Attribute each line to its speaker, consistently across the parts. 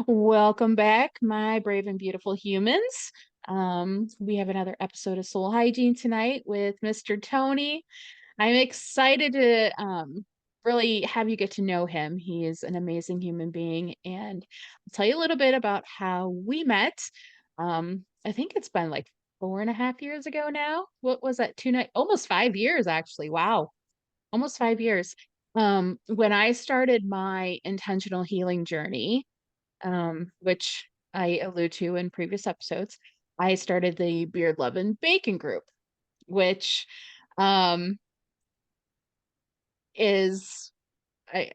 Speaker 1: Welcome back, my brave and beautiful humans. We have another episode of Soul Hygiene tonight with Mr. Tony. I'm excited to really have you get to know him. He is an amazing human being, and I'll tell you a little bit about how we met. I think it's been like 4.5 years ago now. What was that? Almost 5 years, actually. Wow, almost 5 years. When I started my intentional healing journey, which I allude to in previous episodes, I started the Beard Love and Bacon group, which um, is I,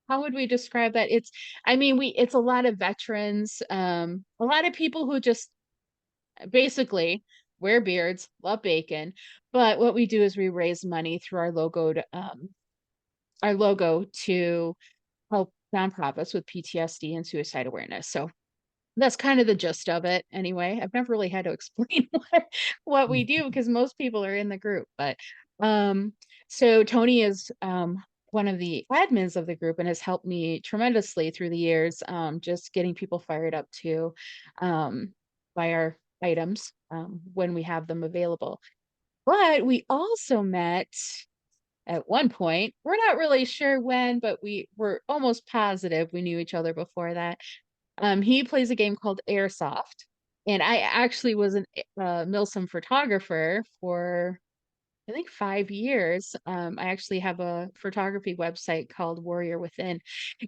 Speaker 1: how would we describe that? It's a lot of veterans, a lot of people who just basically wear beards, love bacon. But what we do is we raise money through our logo to help nonprofits with PTSD and suicide awareness. So that's kind of the gist of it anyway. I've never really had to explain what we do because most people are in the group. But um, so Tony is one of the admins of the group and has helped me tremendously through the years, just getting people fired up to buy our items when we have them available. But we also met at one point. We're not really sure when, but we were almost positive we knew each other before that. He plays a game called Airsoft, and I actually was an Milsim photographer for I think 5 years. I actually have a photography website called Warrior Within,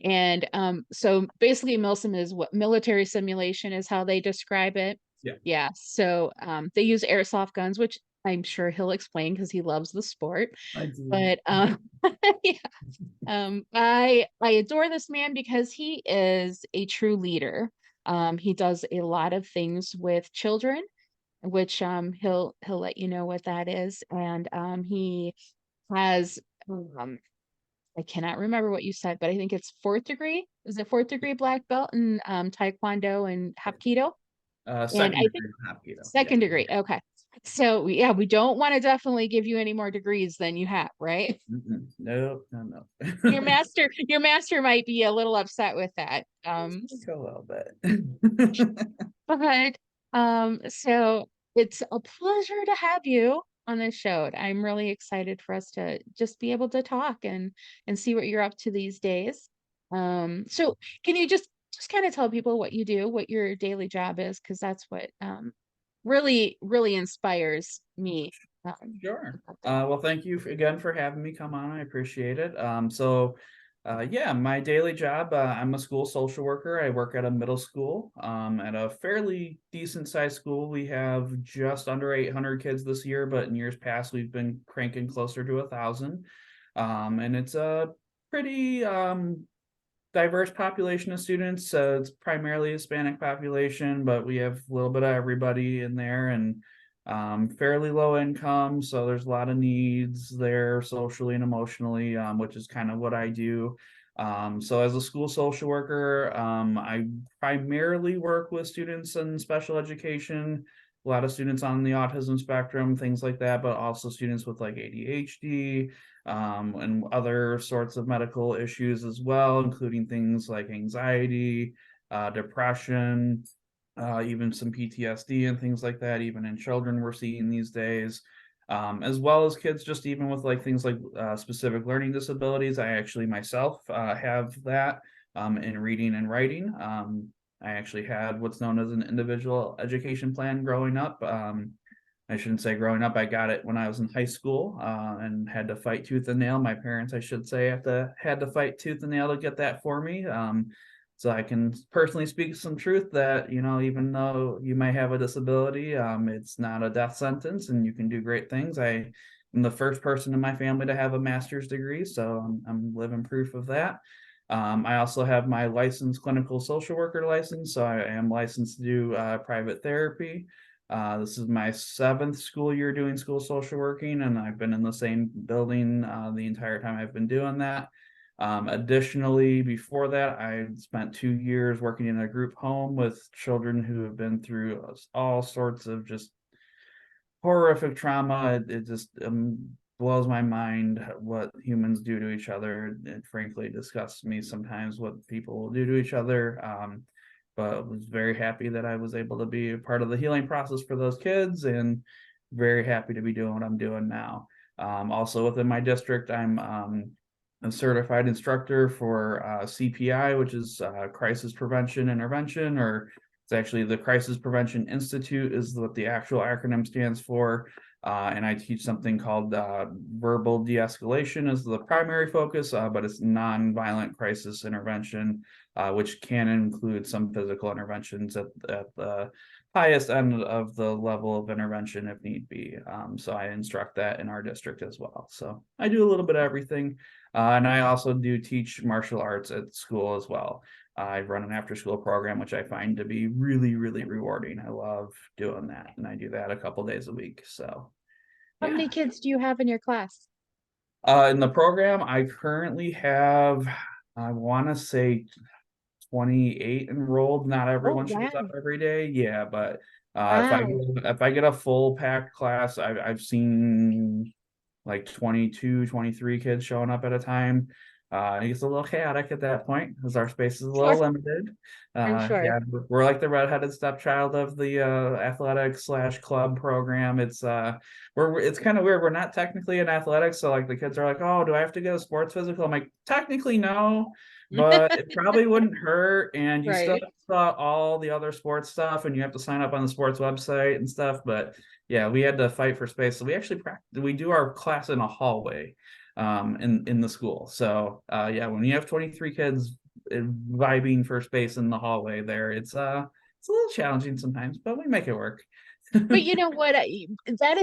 Speaker 1: and so basically, Milsim is what military simulation is how they describe it.
Speaker 2: Yeah,
Speaker 1: Yeah, so they use airsoft guns, which I'm sure he'll explain because he loves the sport.
Speaker 2: I do.
Speaker 1: But yeah, I adore this man because he is a true leader. He does a lot of things with children, which he'll let you know what that is. And he has I cannot remember what you said, but I think it's fourth degree. Is it fourth degree black belt in Taekwondo and Hapkido? And
Speaker 2: Second
Speaker 1: I think
Speaker 2: degree hop keto. Yeah.
Speaker 1: second degree. Okay. So yeah, we don't want to definitely give you any more degrees than you have, right?
Speaker 2: Mm-mm. Nope, no,
Speaker 1: Your
Speaker 2: no.
Speaker 1: master might be a little upset with that.
Speaker 2: It's like a little bit.
Speaker 1: But so it's a pleasure to have you on this show. I'm really excited for us to just be able to talk and see what you're up to these days. So can you just kind of tell people what you do, what your daily job is, because that's what really inspires me.
Speaker 2: Sure.
Speaker 1: About that.
Speaker 2: Well, thank you again for having me come on. I appreciate it. Yeah, my daily job, I'm a school social worker. I work at a middle school, at a fairly decent sized school. We have just under 800 kids this year, but in years past, we've been cranking closer to 1,000. And it's a pretty diverse population of students. It's primarily Hispanic population, but we have a little bit of everybody in there, and fairly low income. So there's a lot of needs there socially and emotionally, which is kind of what I do. So as a school social worker, I primarily work with students in special education, a lot of students on the autism spectrum, things like that, but also students with like ADHD, and other sorts of medical issues as well, including things like anxiety, depression, even some PTSD and things like that, even in children we're seeing these days, as well as kids just even with like things like specific learning disabilities. I actually myself have that in reading and writing. I actually had what's known as an individual education plan growing up. I shouldn't say growing up. I got it when I was in high school, and had to fight tooth and nail. My parents, I should say, had to fight tooth and nail to get that for me. So I can personally speak some truth that, even though you might have a disability, it's not a death sentence, and you can do great things. I am the first person in my family to have a master's degree, so I'm living proof of that. I also have my licensed clinical social worker license, so I am licensed to do private therapy. This is my seventh school year doing school social working, and I've been in the same building the entire time I've been doing that. Additionally, before that, I spent 2 years working in a group home with children who have been through all sorts of just horrific trauma. It just blows my mind what humans do to each other. It frankly disgusts me sometimes what people will do to each other. but was very happy that I was able to be a part of the healing process for those kids, and very happy to be doing what I'm doing now. Also within my district, I'm a certified instructor for CPI, which is Crisis Prevention Intervention, or it's actually the Crisis Prevention Institute is what the actual acronym stands for. And I teach something called verbal de-escalation is the primary focus, but it's non-violent crisis intervention, which can include some physical interventions at the highest end of the level of intervention if need be. So I instruct that in our district as well. So I do a little bit of everything. And I also do teach martial arts at school as well. I run an after school program, which I find to be really, really rewarding. I love doing that. And I do that a couple days a week. So,
Speaker 1: How
Speaker 2: yeah.
Speaker 1: many kids do you have in your class?
Speaker 2: In the program, I currently have, I want to say 28 enrolled. Not
Speaker 1: Oh,
Speaker 2: everyone shows up
Speaker 1: wow.
Speaker 2: every day. Yeah, but
Speaker 1: Wow.
Speaker 2: if I get a full packed class, I've seen like 22, 23 kids showing up at a time. It gets a little chaotic at that point because our space is a little
Speaker 1: Sure.
Speaker 2: limited.
Speaker 1: I'm sure.
Speaker 2: Yeah, we're like the redheaded stepchild of the athletic slash club program. It's kind of weird. We're not technically in athletics, so like the kids are like, "Oh, do I have to get a sports physical?" I'm like, "Technically, no, but it probably wouldn't hurt, and you still
Speaker 1: Right.
Speaker 2: have to fill out all the other sports stuff, and you have to sign up on the sports website and stuff." But yeah, we had to fight for space. So we actually we do our class in a hallway in the school. So yeah, when you have 23 kids vibing for space in the hallway there, it's a little challenging sometimes, but we make it work.
Speaker 1: But you know what? That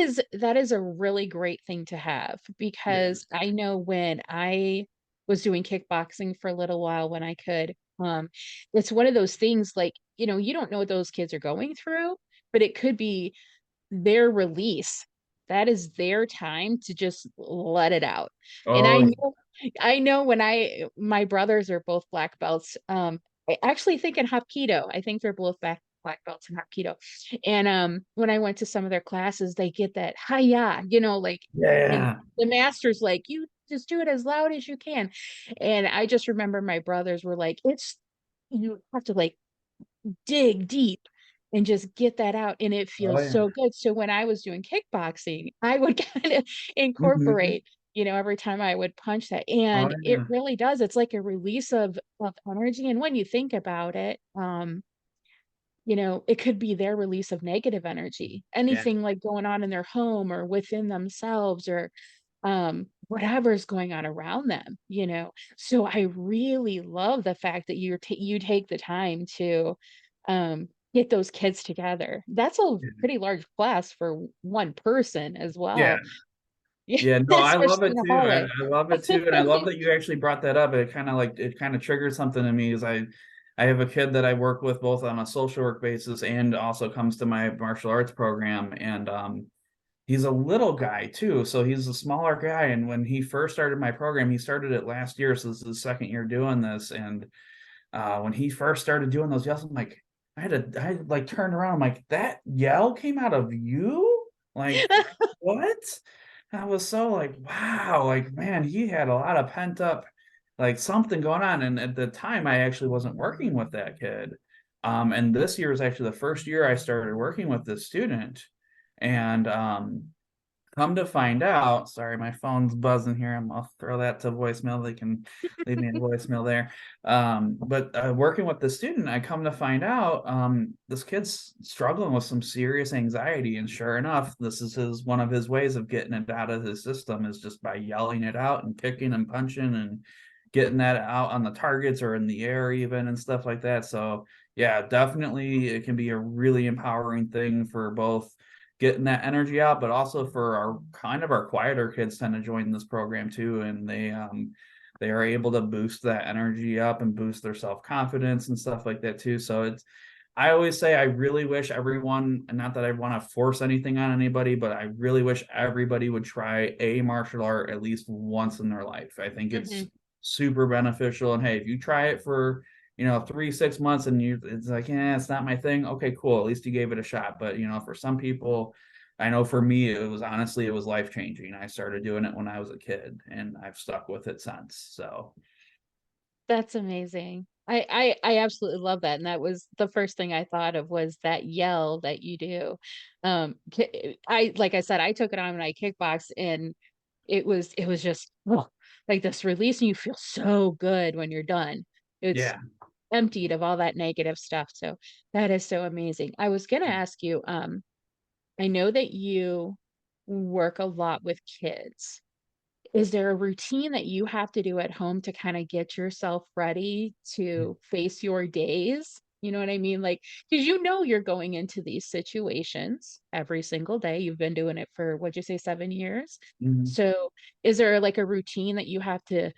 Speaker 1: is a really great thing to have
Speaker 2: Yeah.
Speaker 1: because I know when I was doing kickboxing for a little while when I could, it's one of those things like, you don't know what those kids are going through, but it could be their release. That is their time to just let it out. And
Speaker 2: Oh,
Speaker 1: I know when my brothers are both black belts. I actually think in Hapkido, I think they're both black belts in Hapkido. And when I went to some of their classes, they get that hiya, like, and
Speaker 2: yeah.
Speaker 1: the master's like, you just do it as loud as you can. And I just remember my brothers were like, you have to like dig deep and just get that out, and it
Speaker 2: Oh,
Speaker 1: feels
Speaker 2: yeah.
Speaker 1: so good. So when I was doing kickboxing, I would kinda
Speaker 2: Mhm.
Speaker 1: incorporate, every time I would punch that,
Speaker 2: Oh,
Speaker 1: and it
Speaker 2: yeah.
Speaker 1: really does, it's like a release of energy, and when you think about it, it could be their release of negative energy,
Speaker 2: Yeah.
Speaker 1: anything like going on in their home or within themselves or whatever's going on around them. So I really love the fact that you take the time to get those kids together. That's a pretty large class for one person as
Speaker 2: Yeah.
Speaker 1: well. Yeah,
Speaker 2: Yeah, no, I love
Speaker 1: especially in
Speaker 2: it
Speaker 1: the
Speaker 2: too.
Speaker 1: hallway.
Speaker 2: I love it too, and I love that you actually brought that up. It kind of triggered something in me. Is I have a kid that I work with both on a social work basis and also comes to my martial arts program, and he's a little guy too, so he's a smaller guy. And when he first started my program, he started it last year, so this is his second year doing this. And when he first started doing those yells, I'm like, I like turned around, I'm like, that yell came out of you? Like, what? I was so like, wow, like man, he had a lot of pent up, like something going on. And at the time, I actually wasn't working with that kid. And this year is actually the first year I started working with this student. And come to find out, sorry, my phone's buzzing here. I'll throw that to voicemail. They can leave me a voicemail there. But working with the student, I come to find out this kid's struggling with some serious anxiety. And sure enough, this is one of his ways of getting it out of his system is just by yelling it out and kicking and punching and getting that out on the targets or in the air even and stuff like that. So yeah, definitely it can be a really empowering thing for both getting that energy out, but also for our quieter kids tend to join this program too, and they are able to boost that energy up and boost their self-confidence and stuff like that too. So it's I always say I really wish everyone, and not that I want to force anything on anybody, but I really wish everybody would try a martial art at least once in their life. I think it's
Speaker 1: Mhm.
Speaker 2: super beneficial. And hey, if you try it for 3 6 months and it's like, yeah, it's not my thing. Okay, cool. At least you gave it a shot. But for some people, I know for me, it was life changing. I started doing it when I was a kid and I've stuck with it since. So
Speaker 1: That's amazing. I absolutely love that, and that was the first thing I thought of was that yell that you do. I like I said, I took it on when I kickboxed, and it was just, like this release, and you feel so good when you're done. It's
Speaker 2: Yeah.
Speaker 1: emptied of all that negative stuff, so that is so amazing. I was gonna ask you, I know that you work a lot with kids. Is there a routine that you have to do at home to kinda get yourself ready to face your days? You know what I mean? Like, 'cause you know you're going into these situations every single day. You've been doing it for, what'd you say, 7 years?
Speaker 2: Mhm.
Speaker 1: So, is there, like, a routine that you have to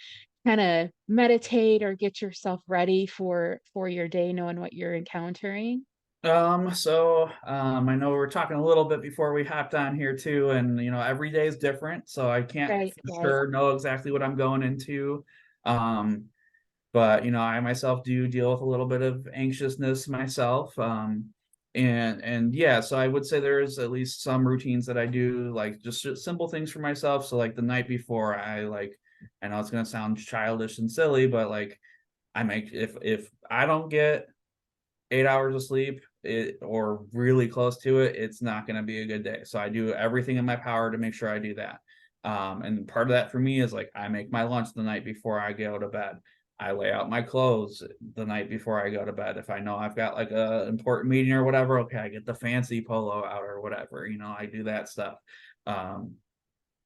Speaker 1: kinda meditate or get yourself ready for your day knowing what you're encountering?
Speaker 2: I know we were talking a little bit before we hopped on here too, and every day is different, so I can't
Speaker 1: Right,
Speaker 2: for
Speaker 1: right.
Speaker 2: sure know exactly what I'm going into. Um, but I myself do deal with a little bit of anxiousness myself. And yeah, so I would say there's at least some routines that I do, like just simple things for myself. So like the night before, I know it's gonna sound childish and silly, but like I make if I don't get 8 hours of sleep, or really close to it, it's not going to be a good day. So I do everything in my power to make sure I do that. And part of that for me is like I make my lunch the night before I go to bed. I lay out my clothes the night before I go to bed. If I know I've got like a important meeting or whatever, okay, I get the fancy polo out or whatever. I do that stuff. Um,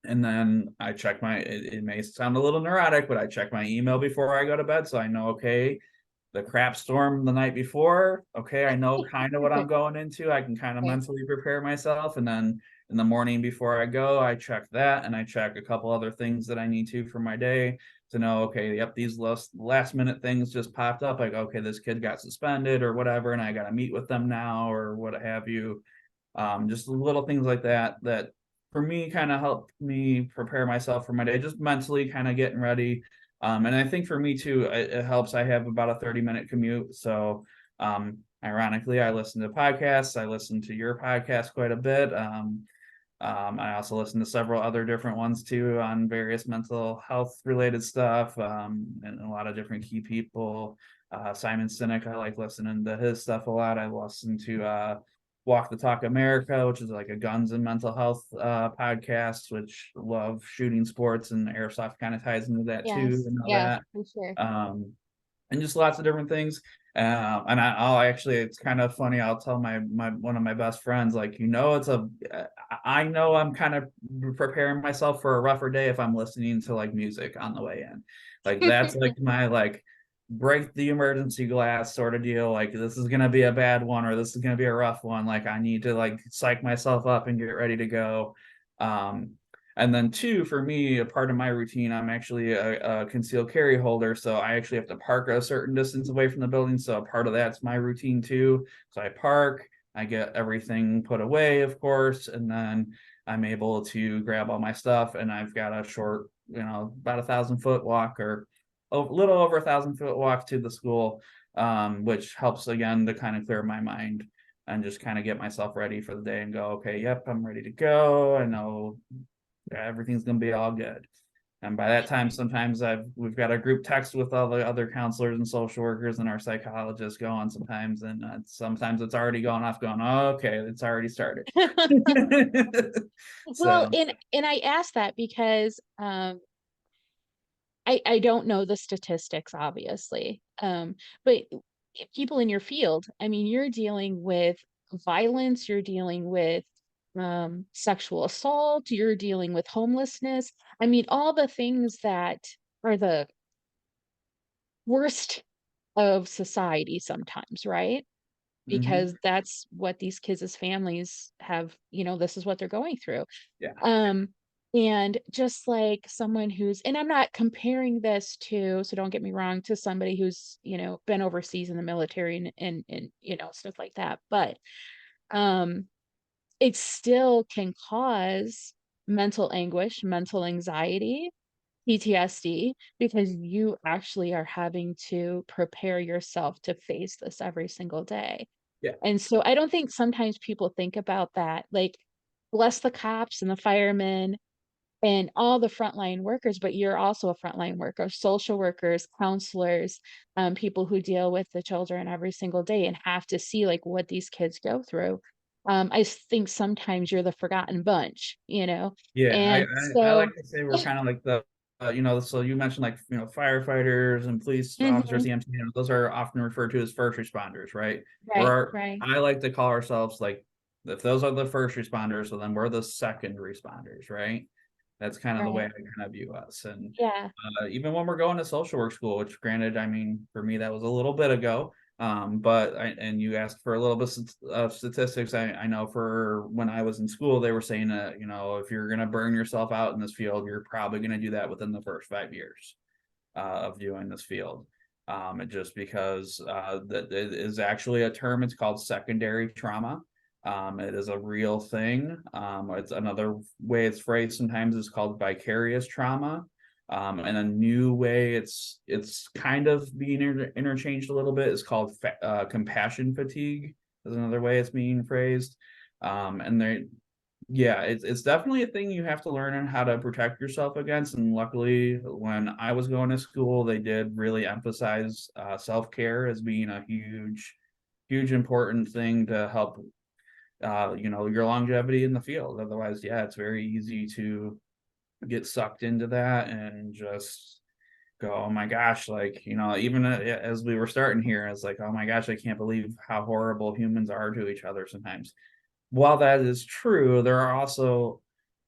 Speaker 2: and then I check it may sound a little neurotic, but I check my email before I go to bed. So I know, okay, the crap storm the night before. Okay, I know kind of what I'm going into. I can kind of
Speaker 1: Okay.
Speaker 2: mentally prepare myself. And then in the morning before I go, I check that and I check a couple other things that I need to for my day to know, okay, yep, these last minute things just popped up. Like, okay, this kid got suspended or whatever, and I got to meet with them now or what have you. Just little things like that that for me kind of help me prepare myself for my day, just mentally kind of getting ready. And I think for me too, it helps. I have about a 30-minute commute. So ironically, I listen to podcasts. I listen to your podcast quite a bit. I also listen to several other different ones too on various mental health related stuff, and a lot of different key people. Simon Sinek, I like listening to his stuff a lot. I listen to Walk the Talk America, which is like a guns and mental health podcast, which love shooting sports, and airsoft kind of ties into that too
Speaker 1: Yes,
Speaker 2: and all
Speaker 1: yeah,
Speaker 2: that.
Speaker 1: for sure.
Speaker 2: Um, and just lots of different things. And I'll actually, it's kind of funny. I'll tell my one of my best friends, like, I know I'm kind of preparing myself for a rougher day if I'm listening to like music on the way in. Like that's like my like break the emergency glass sort of deal. Like this is gonna be a bad one or this is gonna be a rough one. Like I need to like psych myself up and get ready to go. Um, and then two, for me, a part of my routine, I'm actually a concealed carry holder, so I actually have to park a certain distance away from the building. So part of that's my routine too. So I park, I get everything put away, of course, and then I'm able to grab all my stuff. And I've got a short, about 1,000 foot walk or a little over 1,000 foot walk to the school, which helps again to kind of clear my mind and just kind of get myself ready for the day and go, okay, yep, I'm ready to go. I know everything's gonna be all good. And by that time, sometimes we've got a group text with all the other counselors and social workers and our psychologists going sometimes, and sometimes it's already gone off, going, oh, okay, it's already started.
Speaker 1: Well,
Speaker 2: So
Speaker 1: and I asked that because, I don't know the statistics, obviously, but people in your field, I mean, you're dealing with violence, you're dealing with, sexual assault, you're dealing with homelessness. I mean, all the things that are the worst of society sometimes, right?
Speaker 2: mhm,
Speaker 1: Because that's what these kids' families have, this is what they're going through.
Speaker 2: yeah,
Speaker 1: Um, and just like someone who's, and I'm not comparing this to, so don't get me wrong, to somebody who's, been overseas in the military and stuff like that. But um it still can cause mental anguish, mental anxiety, PTSD, because you actually are having to prepare yourself to face this every single day.
Speaker 2: yeah,
Speaker 1: And so I don't think sometimes people think about that. Like, bless the cops and the firemen and all the frontline workers, but you're also a frontline worker, social workers, counselors, people who deal with the children every single day and have to see like what these kids go through. Think sometimes you're the forgotten bunch, you know?
Speaker 2: Yeah,
Speaker 1: And
Speaker 2: I
Speaker 1: so,
Speaker 2: like to say we're kind of like the, so you mentioned like, firefighters and police officers,
Speaker 1: mhm,
Speaker 2: EMT, those are often referred to as first responders, right?
Speaker 1: right, right.
Speaker 2: I like to call ourselves like, if those are the first responders, so then we're the second responders, right? That's kind of the way
Speaker 1: Right.
Speaker 2: I kind of view us. And
Speaker 1: Yeah.
Speaker 2: even when we're going to social work school, which granted, I mean, for me, that was a little bit ago. And you asked for a little bit of statistics. I know for when I was in school, they were saying that, if you're going to burn yourself out in this field, you're probably going to do that within the first 5 years of doing this field. And just because that it is actually a term, it's called secondary trauma. It is a real thing. It's another way it's phrased sometimes is called vicarious trauma. And a new way it's kind of being interchanged a little bit is called compassion fatigue. Is another way it's being phrased. And there, yeah, it's definitely a thing you have to learn on how to protect yourself against. And luckily, when I was going to school, they did really emphasize self-care as being a huge important thing to help your longevity in the field. Otherwise, yeah, it's very easy to get sucked into that and just go, oh my gosh, like, even as we were starting here, it's like, oh my gosh, I can't believe how horrible humans are to each other sometimes. While that is true, there are also,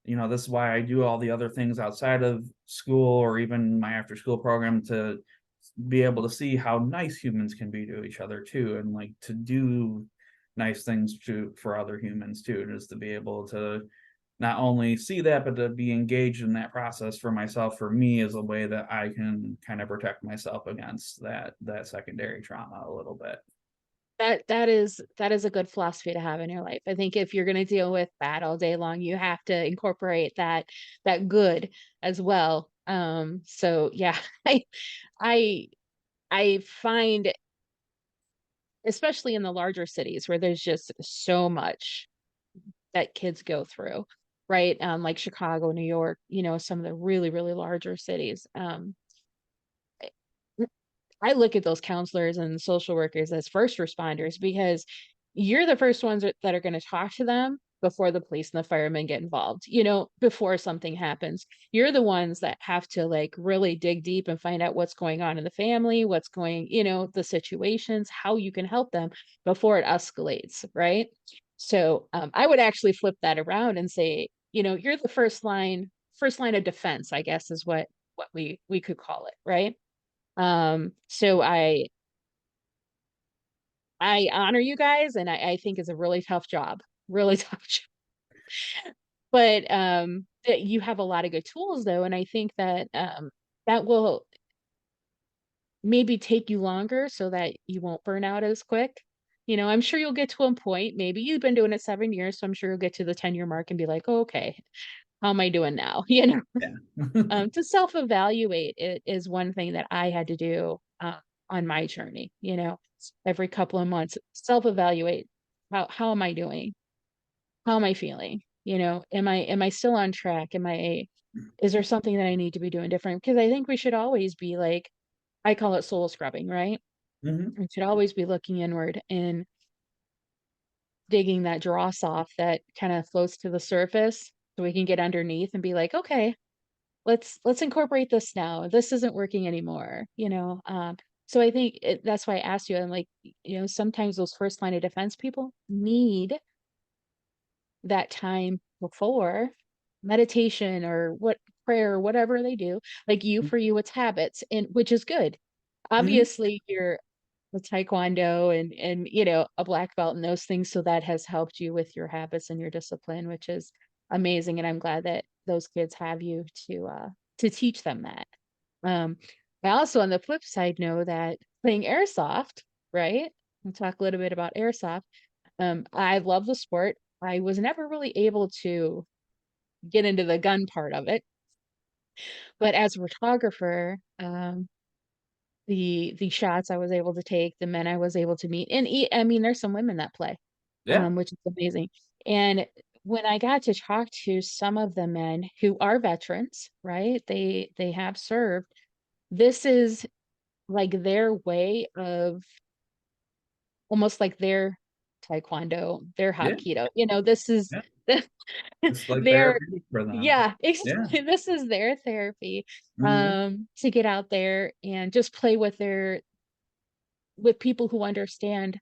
Speaker 2: this is why I do all the other things outside of school or even my after school program to be able to see how nice humans can be to each other too, and like to do nice things to for other humans too, just to be able to not only see that, but to be engaged in that process for myself, for me, is a way that I can kind of protect myself against that secondary trauma a little bit.
Speaker 1: That is a good philosophy to have in your life. I think if you're gonna deal with bad all day long, you have to incorporate that good as well. So yeah, I I I find, especially in the larger cities where there's just so much that kids go through, right? Like Chicago, New York, some of the really, really larger cities. I look at those counselors and social workers as first responders because you're the first ones that are going to talk to them before the police and the firemen get involved, before something happens. You're the ones that have to like really dig deep and find out what's going on in the family, the situations, how you can help them before it escalates, right? So I would actually flip that around and say, you're the first line of defense, I guess is what we could call it, right? So I honor you guys, and I think it's a really tough job, really tough job. But, that you have a lot of good tools though, and I think that, that will maybe take you longer so that you won't burn out as quick. I'm sure you'll get to a point, maybe you've been doing it 7 years, so I'm sure you'll get to the 10-year mark and be like, "Oh, okay, how am I doing now?"
Speaker 2: Yeah.
Speaker 1: To self-evaluate is one thing that I had to do, on my journey, every couple of months, self-evaluate. How am I doing? How am I feeling? Am I still on track? Is there something that I need to be doing different? Because I think we should always be like, I call it soul scrubbing, right?
Speaker 2: Hmm.
Speaker 1: We should always be looking inward and digging that dross off that kind of floats to the surface so we can get underneath and be like, okay, let's incorporate this now. This isn't working anymore, so I think that's why I asked you. I'm like, sometimes those first line of defense people need that time before meditation or what prayer or whatever they do. Like you, for you, it's habits, and which is good.
Speaker 2: Hmm.
Speaker 1: Obviously, you're with taekwondo and a black belt and those things, so that has helped you with your habits and your discipline, which is amazing, and I'm glad that those kids have you to teach them that. um I also, on the flip side, know that playing airsoft, right? We'll talk a little bit about airsoft. I love the sport. I was never really able to get into the gun part of it, but as a photographer, the shots I was able to take, the men I was able to meet, and I mean, there's some women that play,
Speaker 2: Yeah.
Speaker 1: which is amazing. And when I got to talk to some of the men who are veterans, right? They have served. This is like their way of almost like their taekwondo, their
Speaker 2: Yeah,
Speaker 1: hapkido. You know, this is
Speaker 2: yeah.
Speaker 1: the
Speaker 2: It's like
Speaker 1: their
Speaker 2: therapeutic for them.
Speaker 1: yeah,
Speaker 2: Yeah.
Speaker 1: exactly. This is their therapy
Speaker 2: Mhm.
Speaker 1: to get out there and just play with their with people who understand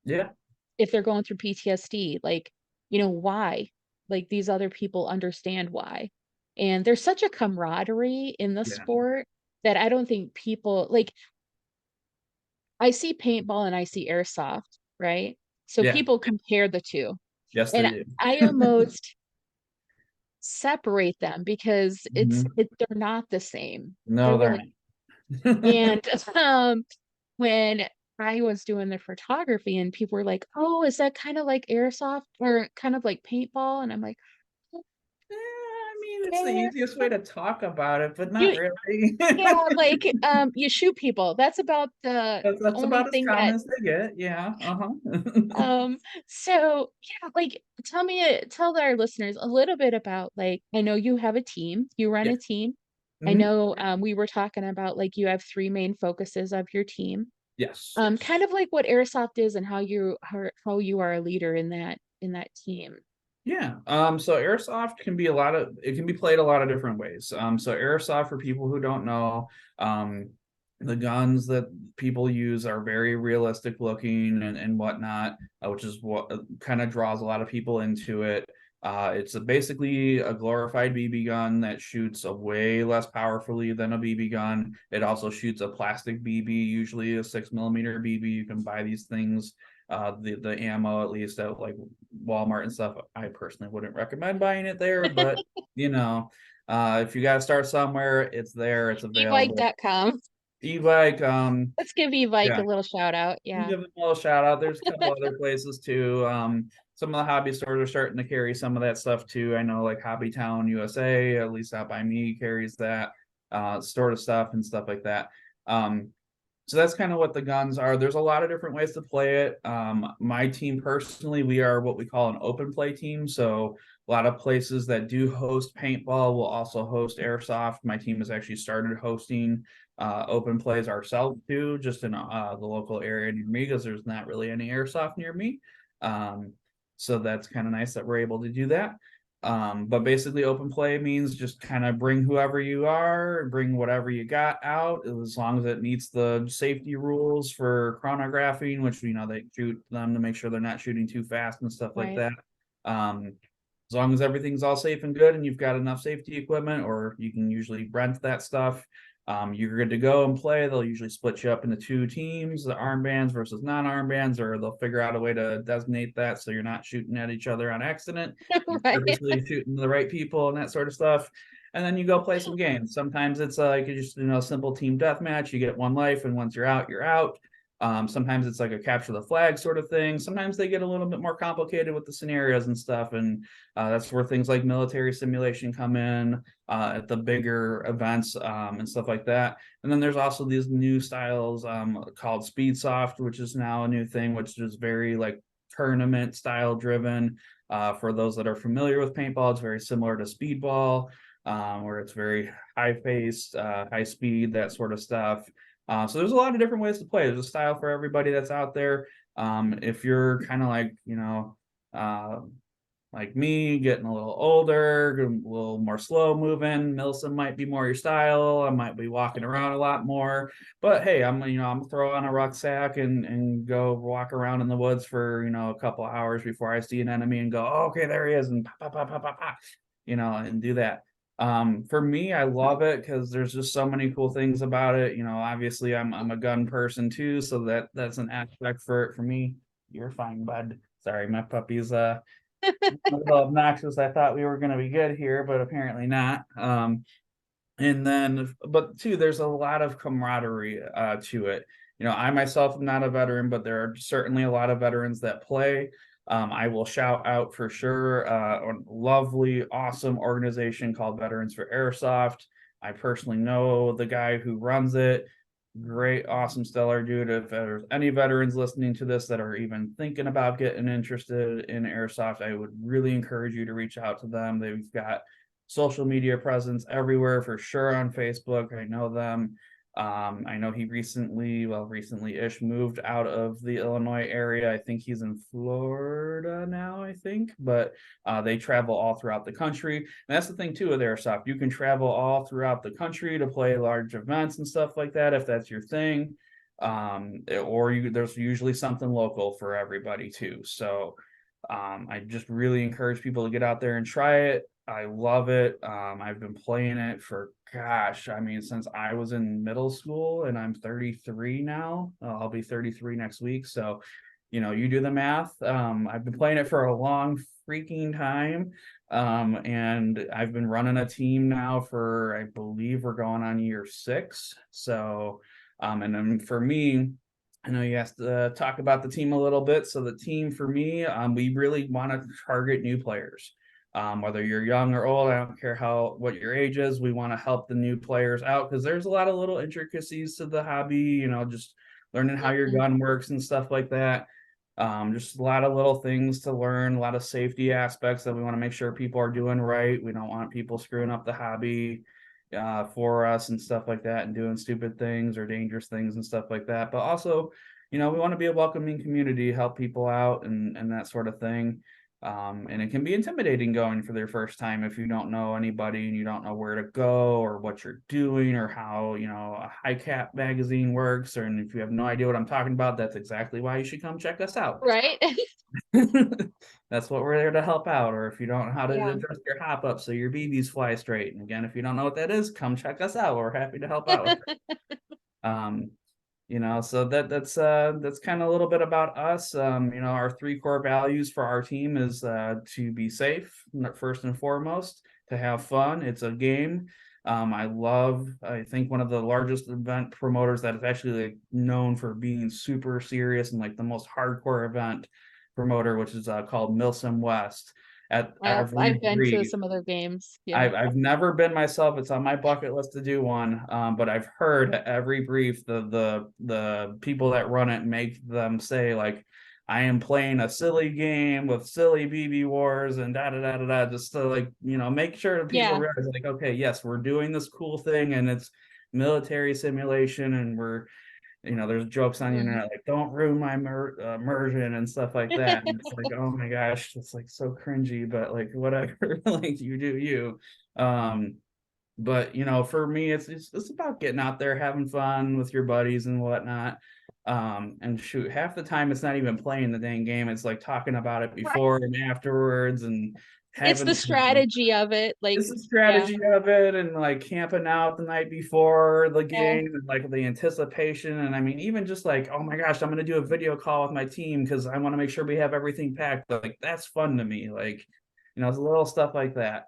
Speaker 2: Yeah.
Speaker 1: if they're going through PTSD, like, you know, why? Like these other people understand why. And there's such a camaraderie in the
Speaker 2: Yeah.
Speaker 1: sport that I don't think people like I see paintball and I see airsoft, right? So
Speaker 2: Yeah.
Speaker 1: people compare the 2.
Speaker 2: Yes, they
Speaker 1: And
Speaker 2: do.
Speaker 1: I almost separate them because
Speaker 2: Mhm.
Speaker 1: they're not the same. They're
Speaker 2: No, they're
Speaker 1: really
Speaker 2: not.
Speaker 1: and, um, when I was doing the photography and people were like, "Oh, is that kinda like airsoft or kind of like paintball?" And I'm like, "Oh,
Speaker 2: Yeah, I mean, it's the
Speaker 1: eh,
Speaker 2: easiest way to talk about it, but not
Speaker 1: you
Speaker 2: really.
Speaker 1: yeah, like, you shoot people. That's about the
Speaker 2: That's
Speaker 1: only
Speaker 2: about as
Speaker 1: thing
Speaker 2: common
Speaker 1: that"
Speaker 2: as they get, yeah, uh-huh.
Speaker 1: so, yeah, like, tell our listeners a little bit about, like I know you have a team, you run
Speaker 2: Yeah,
Speaker 1: a team. I
Speaker 2: mhm,
Speaker 1: know, we were talking about, like, you have 3 main focuses of your team.
Speaker 2: yes, yes.
Speaker 1: Kind of like what airsoft is and how you are a leader in that team,
Speaker 2: Yeah, so airsoft can be it can be played a lot of different ways. So airsoft, for people who don't know, um, the guns that people use are very realistic looking and whatnot, which is what kind of draws a lot of people into it. It's basically a glorified BB gun that shoots a way less powerfully than a BB gun. It also shoots a plastic BB, usually a 6 millimeter BB. You can buy these things, the ammo, at least at like Walmart and stuff. I personally wouldn't recommend buying it there, but you know, if you got to start somewhere, it's there, it's available.
Speaker 1: evike.com.
Speaker 2: E-bike,
Speaker 1: Let's give Evike
Speaker 2: yeah,
Speaker 1: a little shout out,
Speaker 2: you
Speaker 1: yeah.
Speaker 2: give them a little shout out. There's a couple other places too. Some of the hobby stores are starting to carry some of that stuff too. I know like Hobbytown USA, at least out by me, carries that sort of stuff and stuff like that. Um, so that's kind of what the guns are. There's a lot of different ways to play it. My team personally, we are what we call an open play team. So a lot of places that do host paintball will also host airsoft. My team has actually started hosting open plays ourselves too, just in the local area near me, because there's not really any airsoft near me. Um, so that's kind of nice that we're able to do that. But basically, open play means just kind of bring whoever you are, bring whatever you got out, as long as it meets the safety rules for chronographing, which they shoot them to make sure they're not shooting too fast and stuff like
Speaker 1: Right.
Speaker 2: that. Um, as long as everything's all safe and good and you've got enough safety equipment, or you can usually rent that stuff, you're good to go and play. They'll usually split you up into 2 teams, the armbands versus non-armbands, or they'll figure out a way to designate that so you're not shooting at each other on accident. You're
Speaker 1: Right.
Speaker 2: purposely shooting the right people and that sort of stuff. And then you go play some games. Sometimes it's like just simple team deathmatch. You get 1 life, and once you're out, you're out. Sometimes it's like a capture the flag sort of thing. Sometimes they get a little bit more complicated with the scenarios and stuff, and that's where things like military simulation come in at the bigger events and stuff like that. And then there's also these new styles called Speed Soft, which is now a new thing, which is very like tournament style driven. For those that are familiar with paintball, it's very similar to speedball, where it's very high paced, high speed, that sort of stuff. So there's a lot of different ways to play. There's a style for everybody that's out there. If you're kind of uh, like me, getting a little older, a little more slow moving, Milsim might be more your style. I might be walking around a lot more. But hey, I'm gonna throw on a rucksack and go walk around in the woods for a couple of hours before I see an enemy and go, oh, okay, there he is, and pop, pop, pop, pop, pop, pop, and do that. For me, I love it because there's just so many cool things about it. Obviously I'm a gun person too, so that's an aspect for me. You're fine, bud. Sorry, my puppy's a little obnoxious. I thought we were going to be good here, but apparently not. And then, but too, there's a lot of camaraderie to it. I myself am not a veteran, but there are certainly a lot of veterans that play. I will shout out for sure a lovely, awesome organization called Veterans for Airsoft. I personally know the guy who runs it. Great, awesome, stellar dude. If there's any veterans listening to this that are even thinking about getting interested in airsoft, I would really encourage you to reach out to them. They've got social media presence everywhere for sure on Facebook. I know them. I know he recently, well, recently-ish moved out of the Illinois area. I think he's in Florida now, I think, but they travel all throughout the country. And that's the thing too with airsoft. You can travel all throughout the country to play large events and stuff like that if that's your thing. There's usually something local for everybody too. So I just really encourage people to get out there and try it. I love it. I've been playing it for, gosh, I mean, since I was in middle school, and I'm 33 now. I'll be 33 next week. So, you do the math. I've been playing it for a long freaking time. And I've been running a team now for, I believe we're going on year 6. So, and then for me, I know you asked to talk about the team a little bit. So the team for me, we really want to target new players. Whether you're young or old, I don't care what your age is. We want to help the new players out because there's a lot of little intricacies to the hobby. Just learning how your
Speaker 1: Mhm.
Speaker 2: gun works and stuff like that. Just a lot of little things to learn, a lot of safety aspects that we want to make sure people are doing right. We don't want people screwing up the hobby for us and stuff like that and doing stupid things or dangerous things and stuff like that. But also, we want to be a welcoming community, help people out and that sort of thing. And it can be intimidating going for their first time if you don't know anybody and you don't know where to go or what you're doing or how, a high cap magazine works. And if you have no idea what I'm talking about, that's exactly why you should come check us out.
Speaker 1: Right?
Speaker 2: That's what we're there to help out. Or if you don't know how to
Speaker 1: Yeah.
Speaker 2: adjust your hop up so your BBs fly straight. And again, if you don't know what that is, come check us out. We're happy to help out with it. Um, so that's kind of a little bit about us. Our 3 core values for our team is to be safe, first and foremost, to have fun. It's a game. I think one of the largest event promoters that is actually like known for being super serious and like the most hardcore event promoter, which is called Milsim West. At every
Speaker 1: I've been to
Speaker 2: brief,
Speaker 1: some other games. Yeah.
Speaker 2: I've never been myself. It's on my bucket list to do one. But I've heard at every brief the people that run it make them say like, I am playing a silly game with silly BB wars and da da da da da, just to like, make sure that people
Speaker 1: Yeah.
Speaker 2: realize like, okay, yes, we're doing this cool thing and it's military simulation and there's jokes on the
Speaker 1: Mhm.
Speaker 2: internet like don't ruin my immersion and stuff like that, and it's like, oh my gosh, it's like so cringy, but like whatever. Like you do you. um but for me it's about getting out there having fun with your buddies and whatnot. And shoot, half the time it's not even playing the dang game, it's like talking about it
Speaker 1: Right.
Speaker 2: before and afterwards and
Speaker 1: It's the
Speaker 2: having
Speaker 1: strategy of it, like
Speaker 2: it's the
Speaker 1: yeah,
Speaker 2: strategy of it and like camping out the night before the
Speaker 1: yeah.
Speaker 2: game and like the anticipation. And I mean, even just like, oh my gosh, I'm going to do a video call with my team because I want to make sure we have everything packed. Like, that's fun to me. Like, it's little stuff like that.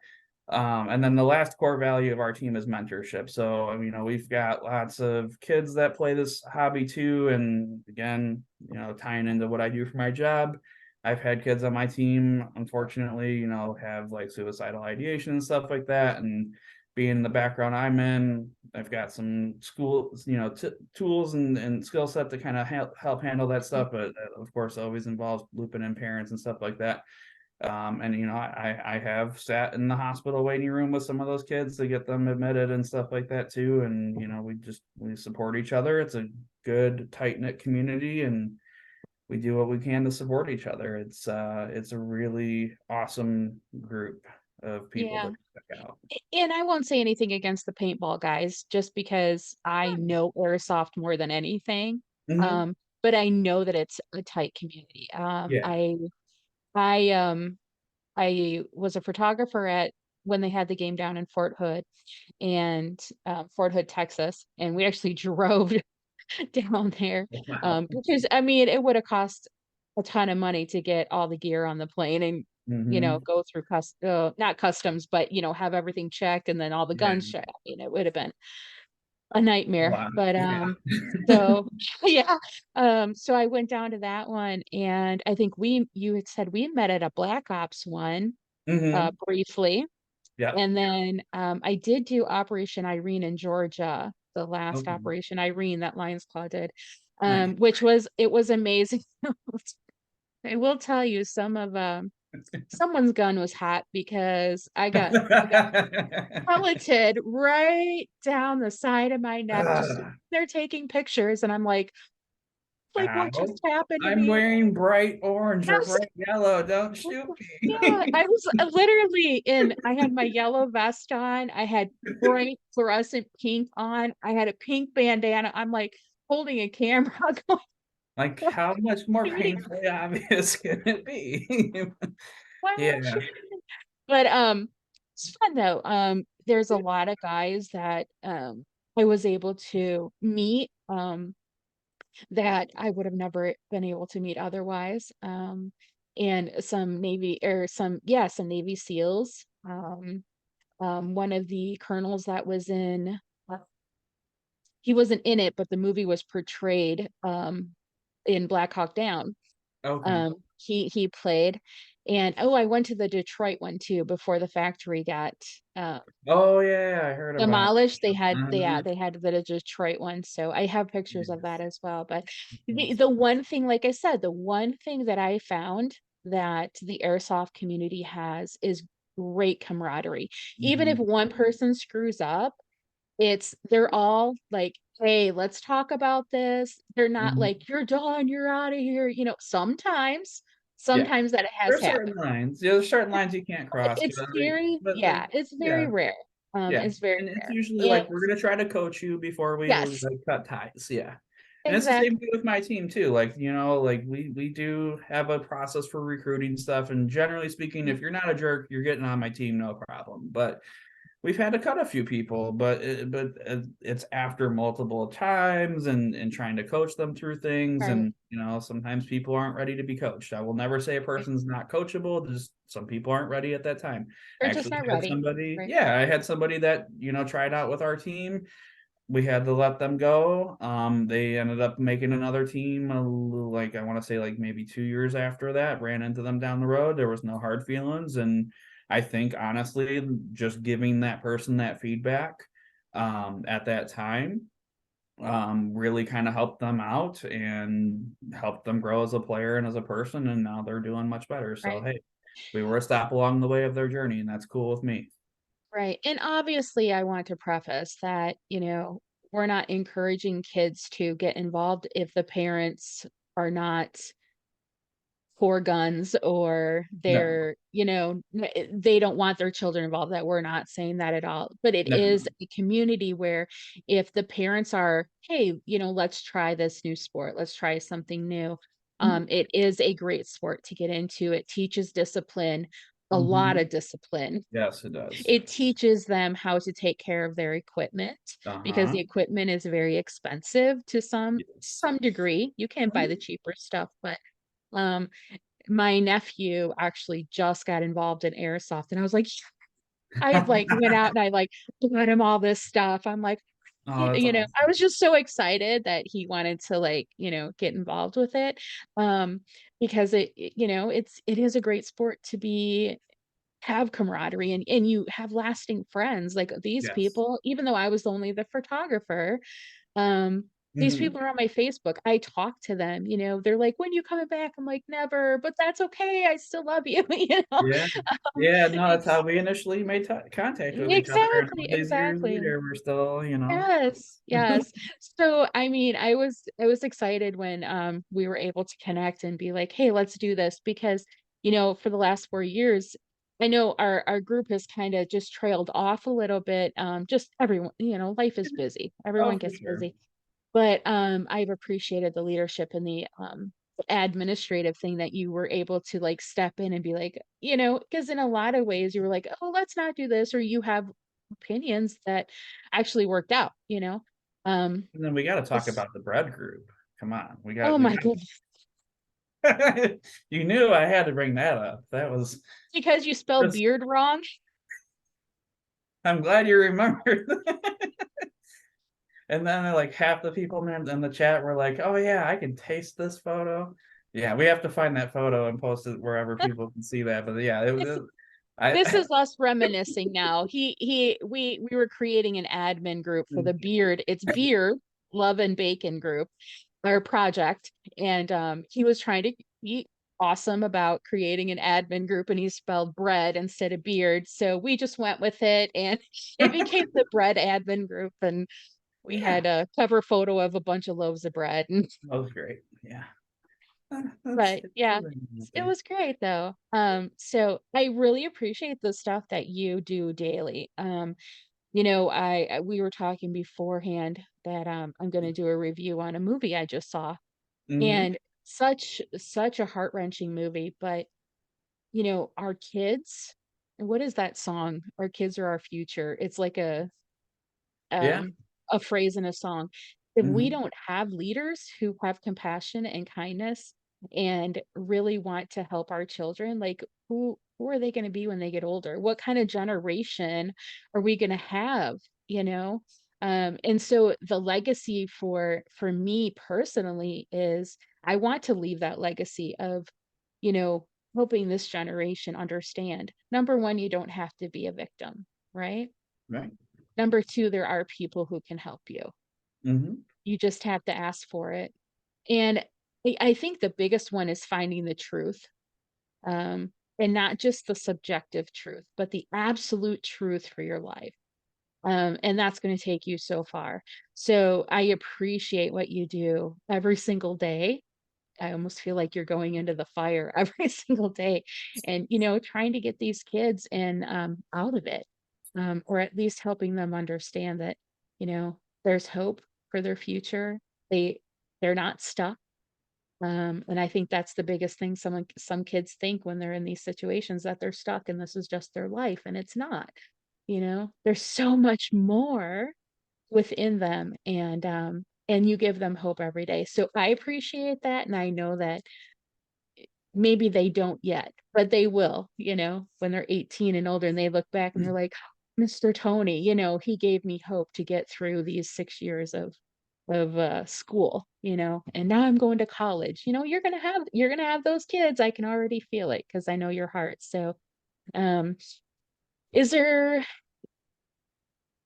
Speaker 2: And then the last core value of our team is mentorship. So, we've got lots of kids that play this hobby too. And again, tying into what I do for my job, I've had kids on my team, unfortunately, have like suicidal ideation and stuff like that. And being the background I'm in, I've got some school, tools and skill set to kind of help handle that
Speaker 1: Mhm.
Speaker 2: stuff. But of course, always involves looping in parents and stuff like that. And I have sat in the hospital waiting room with some of those kids to get them admitted and stuff like that too. And we support each other. It's a good tight knit community, and we do what we can to support each other. It's a really awesome group of people
Speaker 1: Yeah.
Speaker 2: to check out.
Speaker 1: And I won't say anything against the paintball guys just because I know airsoft more than anything.
Speaker 2: Hmm.
Speaker 1: Um, but I know that it's a tight community.
Speaker 2: Yeah.
Speaker 1: I I was a photographer at when they had the game down in Fort Hood and Fort Hood, Texas, and we actually drove down there,
Speaker 2: Wow.
Speaker 1: because, I mean, it would have cost a ton of money to get all the gear on the plane and,
Speaker 2: Hmm.
Speaker 1: go through not customs, but, have everything checked and then all the guns
Speaker 2: Yeah.
Speaker 1: checked. I mean, it would have been a nightmare,
Speaker 2: Wow.
Speaker 1: but,
Speaker 2: Yeah.
Speaker 1: so yeah, so I went down to that one, and I think you had said we met at a Black Ops one,
Speaker 2: Hmm.
Speaker 1: briefly,
Speaker 2: Yep.
Speaker 1: and then, I did do Operation Irene in Georgia, the last
Speaker 2: Okay.
Speaker 1: Operation Irene that Lions Claw did,
Speaker 2: Nice.
Speaker 1: which was it was amazing. I will tell you someone's gun was hot because I got pelleted right down the side of my neck, just
Speaker 2: Ugh.
Speaker 1: they're taking pictures, and I'm like, "What
Speaker 2: Ow.
Speaker 1: just happened to
Speaker 2: I'm
Speaker 1: me?"
Speaker 2: wearing bright orange or
Speaker 1: Yes.
Speaker 2: bright yellow. Don't shoot
Speaker 1: Yeah,
Speaker 2: me.
Speaker 1: I was, literally in I had my yellow vest on, I had bright fluorescent pink on, I had a pink bandana, I'm, like, holding a camera going,
Speaker 2: Like,
Speaker 1: "What
Speaker 2: how much more
Speaker 1: shooting?
Speaker 2: painfully obvious can it be?
Speaker 1: Why are you
Speaker 2: Yeah.
Speaker 1: shooting?" But, it's fun though, there's a lot of guys that, I was able to meet, that I would have never been able to meet otherwise, and some Navy or some yeah, some Navy SEALs, one of the colonels that was in uh, he wasn't in it, but the movie was portrayed, in Black Hawk Down,
Speaker 2: Okay.
Speaker 1: he played, and oh, I went to the Detroit one too before the factory got, uh
Speaker 2: Oh, yeah, I heard about
Speaker 1: demolished,
Speaker 2: uh-huh.
Speaker 1: they had the Detroit one, so I have pictures of that
Speaker 2: Yes.
Speaker 1: as well, but
Speaker 2: Yes.
Speaker 1: the one thing, like I said, the one thing that I found that the airsoft community has is great camaraderie. Even if
Speaker 2: Mhm.
Speaker 1: one person screws up, they're all like, "Hey, let's talk about this." They're not
Speaker 2: Mhm.
Speaker 1: like, "You're done, you're out of here,"
Speaker 2: Yeah.
Speaker 1: sometimes that
Speaker 2: There
Speaker 1: has
Speaker 2: are certain
Speaker 1: happened.
Speaker 2: lines. Yeah, there's certain lines you can't cross,
Speaker 1: It's
Speaker 2: but, like
Speaker 1: it's very
Speaker 2: yeah.
Speaker 1: rare,
Speaker 2: Yeah,
Speaker 1: it's very
Speaker 2: and it's
Speaker 1: rare,
Speaker 2: usually
Speaker 1: and
Speaker 2: like, we're gonna try to coach you before we,
Speaker 1: yes.
Speaker 2: like, cut ties, yeah. And it's the same
Speaker 1: Exactly.
Speaker 2: thing with my team too, like, like, we do have a process for recruiting stuff, and generally speaking,
Speaker 1: Mhm.
Speaker 2: if you're not a jerk, you're getting on my team, no problem, but we've had to cut a few people, it's after multiple times and trying to coach them through things,
Speaker 1: Right,
Speaker 2: and, sometimes people aren't ready to be coached. I will never say a
Speaker 1: right.
Speaker 2: person's not coachable, just some people aren't ready at that time. I
Speaker 1: They're just
Speaker 2: actually
Speaker 1: not
Speaker 2: had
Speaker 1: ready.
Speaker 2: somebody
Speaker 1: Right.
Speaker 2: yeah, I had somebody that, tried out with our team. We had to let them go. They ended up making another team, like, I wanna say, like, maybe 2 years after that, ran into them down the road, there was no hard feelings, and I think, honestly, just giving that person that feedback, at that time, really kinda helped them out and helped them grow as a player and as a person, and now they're doing much better, so,
Speaker 1: Right.
Speaker 2: hey, we were a stop along the way of their journey, and that's cool with me.
Speaker 1: Right. And obviously, I want to preface that, we're not encouraging kids to get involved if the parents are not for guns or
Speaker 2: No.
Speaker 1: they don't want their children involved, that we're not saying that at all, but it is
Speaker 2: No.
Speaker 1: a community where if the parents are, "Hey, let's try this new sport, let's try something new,"
Speaker 2: Mhm.
Speaker 1: it is a great sport to get into. It teaches discipline, a lot
Speaker 2: Mhm.
Speaker 1: of discipline.
Speaker 2: Yes, it does.
Speaker 1: It teaches them how to take care of their equipment because
Speaker 2: Uh-huh.
Speaker 1: the equipment is very expensive to
Speaker 2: Yes.
Speaker 1: some degree. You can buy the
Speaker 2: Mhm.
Speaker 1: cheaper stuff, but, um, my nephew actually just got involved in airsoft, and I was like, I, like, went out and I, like, bought him all this stuff. I'm like,
Speaker 2: Oh, that's
Speaker 1: I
Speaker 2: awesome.
Speaker 1: was just so excited that he wanted to, like, get involved with it, um, because it is a great sport to be have camaraderie and you have lasting friends, like, these
Speaker 2: Yes.
Speaker 1: people, even though I was only the photographer, um, these
Speaker 2: Mhm.
Speaker 1: people are on my Facebook. I talk to them, they're like, "When you coming back?" I'm like, "Never, but that's okay. I still love you," you know?
Speaker 2: Yeah.
Speaker 1: Um,
Speaker 2: Yeah, no, that's how
Speaker 1: it's
Speaker 2: we initially made contact with each other, and
Speaker 1: exactly,
Speaker 2: all these years
Speaker 1: exactly.
Speaker 2: later, we're still,
Speaker 1: Yes, yes. So, I mean, I was excited when, we were able to connect and be like, "Hey, let's do this," because, for the last 4 years, I know our group has kinda just trailed off a little bit, just everyone life is busy.
Speaker 2: Oh,
Speaker 1: Everyone
Speaker 2: for
Speaker 1: gets
Speaker 2: sure.
Speaker 1: busy. But, I've appreciated the leadership and the, administrative thing that you were able to, like, step in and be like, because in a lot of ways you were like, "Oh, let's not do this," or you have opinions that actually worked out, you know? Um,
Speaker 2: And then we gotta talk
Speaker 1: it's
Speaker 2: about the bread group. Come on,
Speaker 1: oh
Speaker 2: we
Speaker 1: my
Speaker 2: got
Speaker 1: goodness,
Speaker 2: you knew I had to bring that up. That was
Speaker 1: because you spelled
Speaker 2: that's
Speaker 1: beard wrong?
Speaker 2: I'm glad you remembered. And then, like, half the people in the chat were like, "Oh, yeah, I can taste this photo." Yeah, we have to find that photo and post it wherever people can see that, but, yeah, it was
Speaker 1: This
Speaker 2: I
Speaker 1: is us reminiscing now. We were creating an admin group for the beard. It's beard love and bacon group or project. And he was trying to be awesome about creating an admin group and he spelled bread instead of beard. So we just went with it and it became the bread admin group. And we
Speaker 2: Yeah,
Speaker 1: had a cover photo of a bunch of loaves of bread. And
Speaker 2: that was great. Yeah. That's
Speaker 1: but yeah,
Speaker 2: it's
Speaker 1: it
Speaker 2: okay.
Speaker 1: was great though. So I really appreciate the stuff that you do daily. You know, we were talking beforehand that I'm going to do a review on a movie I just saw,
Speaker 2: Mhm.
Speaker 1: and such a heart-wrenching movie. But you know, our kids. What is that song? Our kids are our future. It's like
Speaker 2: Yeah.
Speaker 1: a phrase in a song. If we
Speaker 2: Mhm.
Speaker 1: don't have leaders who have compassion and kindness and really want to help our children, like who are they going to be when they get older? What kind of generation are we going to have, you know? And so the legacy for me personally is I want to leave that legacy of, you know, helping this generation understand. Number one, you don't have to be a victim, right?
Speaker 2: Right.
Speaker 1: Number 2, there are people who can help you.
Speaker 2: Mhm.
Speaker 1: You just have to ask for it. And I think the biggest one is finding the truth, and not just the subjective truth, but the absolute truth for your life. And that's gonna take you so far. So I appreciate what you do every single day. I almost feel like you're going into the fire every single day and, you know, trying to get these kids and out of it, or at least helping them understand that, you know, there's hope for their future. They they're not stuck. And I think that's the biggest thing some kids think when they're in these situations that they're stuck and this is just their life and it's not. You know, there's so much more within them and you give them hope every day. So I appreciate that and I know that maybe they don't yet, but they will, you know, when they're 18 and older and they look back and they're like, Mr. Tony, you know, he gave me hope to get through these 6 years of school, you know, and now I'm going to college. You know, you're gonna have those kids. I can already feel it because I know your heart. So, um, is there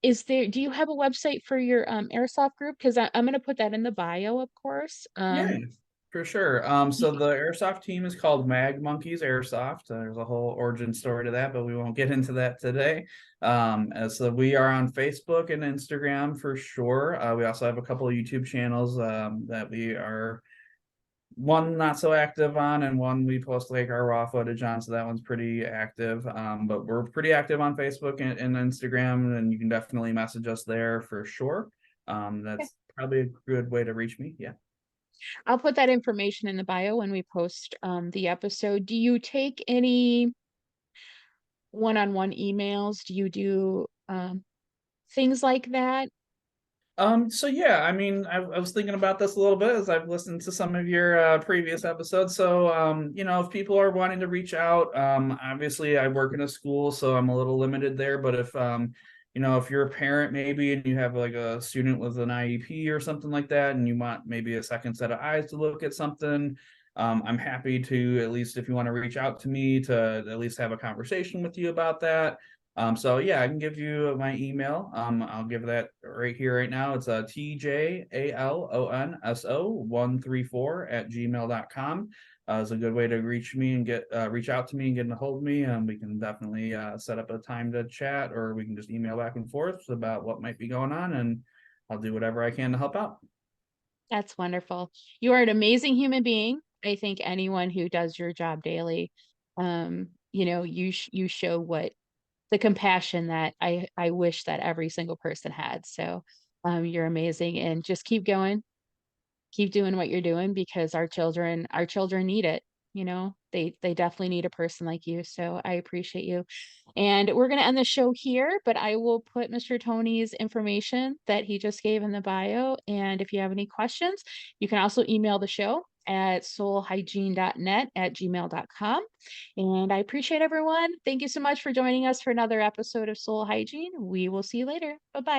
Speaker 1: do you have a website for your airsoft group? Because I'm gonna put that in the bio, of course.
Speaker 2: Yeah, for sure. So the airsoft team is called Mag Monkeys Airsoft. There's a whole origin story to that, but we won't get into that today. As so we are on Facebook and Instagram for sure. We also have a couple of YouTube channels that we are one not so active on, and one we post like our raw footage on. So that one's pretty active. But we're pretty active on Facebook and Instagram, and you can definitely message us there for sure. That's probably a good way to reach me. Yeah.
Speaker 1: I'll put that information in the bio when we post the episode. Do you take any one-on-one emails? Do you do things like that?
Speaker 2: So yeah, I mean, I was thinking about this a little bit as I've listened to some of your previous episodes. So, you know, if people are wanting to reach out, obviously I work in a school, so I'm a little limited there. But if, you know, if you're a parent maybe and you have like a student with an IEP or something like that, and you want maybe a second set of eyes to look at something, I'm happy to at least if you want to reach out to me to at least have a conversation with you about that. So yeah, I can give you my email. I'll give that right here, right now. It's TJALONSO134 at gmail.com. Is a good way to reach me and get reach out to me and get a hold of me. We can definitely set up a time to chat, or we can just email back and forth about what might be going on, and I'll do whatever I can to help out.
Speaker 1: That's wonderful. You are an amazing human being. I think anyone who does your job daily, you know, you show what the compassion that I wish that every single person had. So, you're amazing and just keep going. Keep doing what you're doing because our children need it, you know? They definitely need a person like you, so I appreciate you. And we're gonna end the show here, but I will put Mr. Tony's information that he just gave in the bio, and if you have any questions, you can also email the show at soulhygiene.net@gmail.com. And I appreciate everyone. Thank you so much for joining us for another episode of Soul Hygiene. We will see you later. Bye-bye.